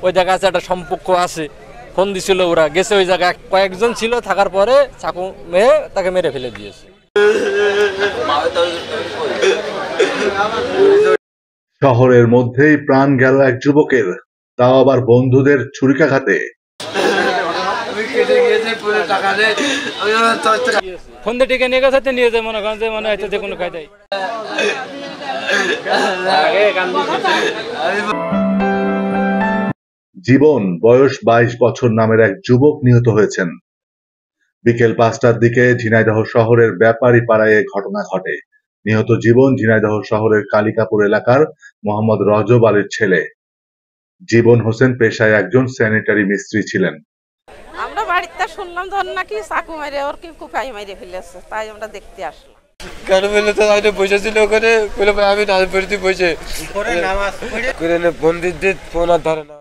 ওই জায়গায় একটা সম্পর্ক আছে, ফোন দিছিল, ওরা গেছে ওই জায়গায়, কয়েকজন ছিল, থাকার পরে চাকু মেরে তাকে মেরে ফেলে দিয়েছে। শহরের মধ্যেই প্রাণ গেল এক যুবকের, তাও আবার বন্ধুদের ছুরিকাঘাতে। ফোন দিয়ে টিকে নিয়ে গেছে, নিয়ে যায়, মনে করেন যে মনে হচ্ছে যে কোনো কায়দায়। জীবন বয়স 22 বছর নামের এক যুবক নিহত হয়েছেন। বিকেল 5টার দিকে ঝিনাইদহ শহরের ব্যাপারী পাড়ায় এ ঘটনা ঘটে। নিহত জীবন ঝিনাইদহ শহরের কালিকাপুর এলাকার মোহাম্মদ রজব আলীর ছেলে। জীবন হোসেন পেশায় একজন স্যানিটারি মিস্ত্রি ছিলেন। আমরা বাড়িতে শুনলাম ধর নাকি চাকু মেরে ওর কি কুপাই মেরে ফেলেছে, তাই আমরা দেখতে আসলাম। কেন বললে তো আমি বসেছিল ওখানে, বলে আমি নামাজ পড়তে বসে করে বন্দির দিয়ে ফোন আর ধরে না।